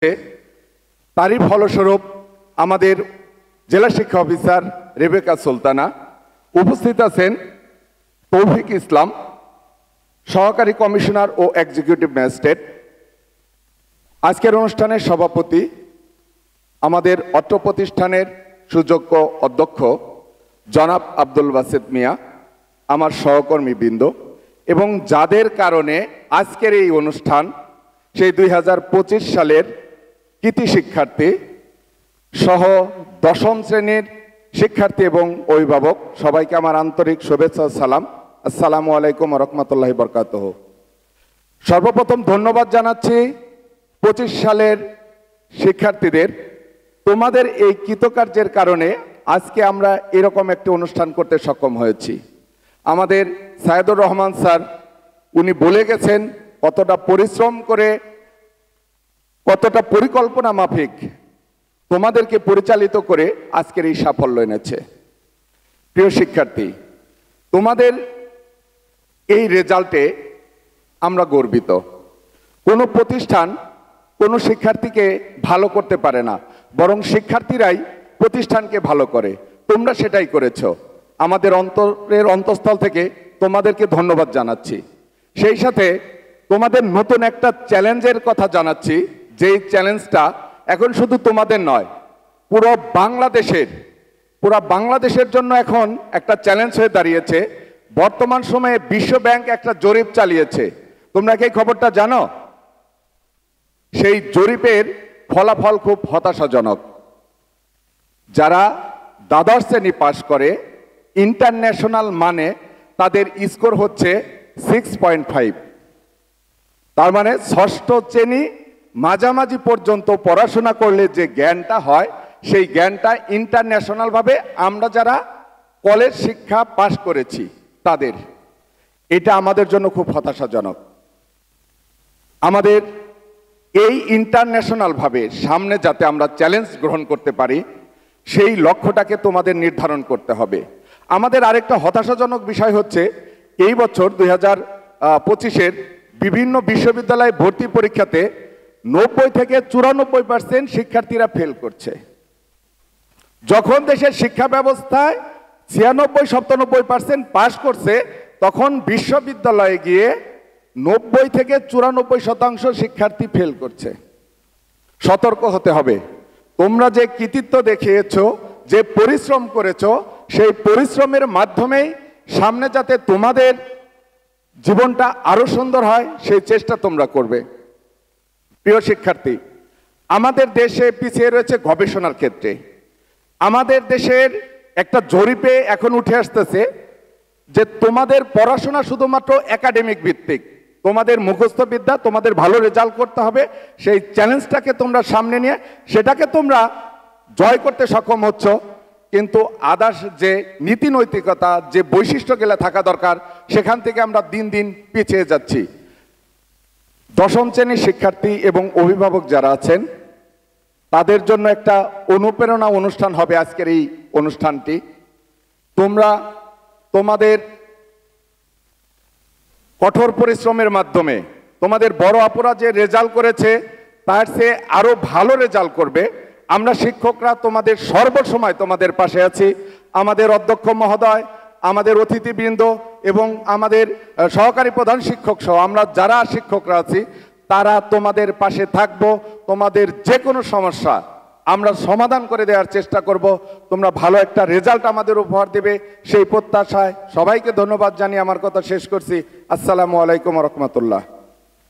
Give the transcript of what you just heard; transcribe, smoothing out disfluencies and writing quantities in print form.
তারই ফলস্বরূপ আমাদের জেলা শিক্ষা অফিসার রেবেকা সুলতানা, উপস্থিত আছেন তৌফিক ইসলাম, সহকারী কমিশনার ও এক্সিকিউটিভ ম্যাজিস্ট্রেট। আজকের অনুষ্ঠানের সভাপতি আমাদের অত্র প্রতিষ্ঠানের সুযোগ্য অধ্যক্ষ জনাব আব্দুল বাসিত মিয়া, আমার সহকর্মীবৃন্দ এবং যাদের কারণে আজকের এই অনুষ্ঠান সেই 2025 সালের কৃতি শিক্ষার্থী সহ দশম শ্রেণীর শিক্ষার্থী এবং অভিভাবক সবাইকে আমার আন্তরিক শুভেচ্ছা সালাম। আসসালামু আলাইকুম রহমতুল্লাহি বরকাতুহ। সর্বপ্রথম ধন্যবাদ জানাচ্ছি 25 সালের শিক্ষার্থীদের। তোমাদের এই কৃতকার্যের কারণে আজকে আমরা এরকম একটি অনুষ্ঠান করতে সক্ষম হয়েছি। আমাদের সাইদুর রহমান স্যার উনি বলে গেছেন কতটা পরিশ্রম করে, কতটা পরিকল্পনা মাফিক তোমাদেরকে পরিচালিত করে আজকের এই সাফল্য এনেছে। প্রিয় শিক্ষার্থী, তোমাদের এই রেজাল্টে আমরা গর্বিত। কোনো প্রতিষ্ঠান কোনো শিক্ষার্থীকে ভালো করতে পারে না, বরং শিক্ষার্থীরাই প্রতিষ্ঠানকে ভালো করে। তোমরা সেটাই করেছ। আমাদের অন্তরের অন্তঃস্থল থেকে তোমাদেরকে ধন্যবাদ জানাচ্ছি। সেই সাথে তোমাদের নতুন একটা চ্যালেঞ্জের কথা জানাচ্ছি, যেই চ্যালেঞ্জটা এখন শুধু তোমাদের নয়, পুরো বাংলাদেশের জন্য এখন একটা চ্যালেঞ্জ হয়ে দাঁড়িয়েছে। বর্তমান সময়ে বিশ্ব ব্যাংক একটা জরিপ চালিয়েছে, তোমরা কি এই খবরটা জানো? সেই জরিপের ফলাফল খুব হতাশাজনক। যারা দ্বাদশ শ্রেণী পাশ করে ইন্টারন্যাশনাল মানে তাদের স্কোর হচ্ছে 6.5। তার মানে ষষ্ঠ শ্রেণী মাঝামাঝি পর্যন্ত পড়াশোনা করলে যে জ্ঞানটা হয় সেই জ্ঞানটা ইন্টারন্যাশনাল ভাবে আমরা যারা কলেজ শিক্ষা পাশ করেছি তাদের, এটা আমাদের জন্য খুব হতাশাজনক। আমাদের এই ইন্টারন্যাশনাল ভাবে সামনে যাতে আমরা চ্যালেঞ্জ গ্রহণ করতে পারি সেই লক্ষ্যটাকে তোমাদের নির্ধারণ করতে হবে। আমাদের আরেকটা হতাশাজনক বিষয় হচ্ছে এই বছর 2025-এর বিভিন্ন বিশ্ববিদ্যালয় ভর্তি পরীক্ষাতে 90 থেকে 94% শিক্ষার্থীরা ফেল করছে। যখন দেশের শিক্ষা ব্যবস্থায় 96-97% পাস করছে, তখন বিশ্ববিদ্যালয়ে গিয়ে 90 থেকে 94% শিক্ষার্থী ফেল করছে। সতর্ক হতে হবে। তোমরা যে কৃতিত্ব দেখিয়েছো, যে পরিশ্রম করেছো, সেই পরিশ্রমের মাধ্যমেই সামনে যাতে তোমাদের জীবনটা আরো সুন্দর হয় সেই চেষ্টা তোমরা করবে। প্রিয় শিক্ষার্থী, আমাদের দেশে পিছিয়ে রয়েছে গবেষণার ক্ষেত্রে। আমাদের দেশের একটা জরিপে এখন উঠে আসতেছে যে তোমাদের পড়াশোনা শুধুমাত্র একাডেমিক ভিত্তিক, তোমাদের মুখস্থ বিদ্যা, তোমাদের ভালো রেজাল্ট করতে হবে। সেই চ্যালেঞ্জটাকে তোমরা সামনে নিয়ে সেটাকে তোমরা জয় করতে সক্ষম হচ্ছ, কিন্তু আদার্স যে নীতি নৈতিকতা, যে বৈশিষ্ট্যগুলো থাকা দরকার, সেখান থেকে আমরা দিন দিন পিছিয়ে যাচ্ছি। দশম শ্রেণীর শিক্ষার্থী এবং অভিভাবক যারা আছেন তাদের জন্য একটা অনুপ্রেরণা অনুষ্ঠান হবে আজকের এই অনুষ্ঠানটি। তোমরা তোমাদের কঠোর পরিশ্রমের মাধ্যমে তোমাদের বড় আপুরা যে রেজাল্ট করেছে তার চেয়ে আরো ভালো রেজাল্ট করবে। আমরা শিক্ষকরা তোমাদের সর্বসময় তোমাদের পাশে আছি। আমাদের অধ্যক্ষ মহোদয়, আমাদের অতিথিবৃন্দ এবং আমাদের সহকারী প্রধান শিক্ষক সহ আমরা যারা শিক্ষকরা আছি তারা তোমাদের পাশে থাকব। তোমাদের যে কোনো সমস্যা আমরা সমাধান করে দেওয়ার চেষ্টা করব। তোমরা ভালো একটা রেজাল্ট আমাদের উপহার দেবে সেই প্রত্যাশায় সবাইকে ধন্যবাদ জানিয়ে আমার কথা শেষ করছি। আসসালামু আলাইকুম রহমতুল্লাহ।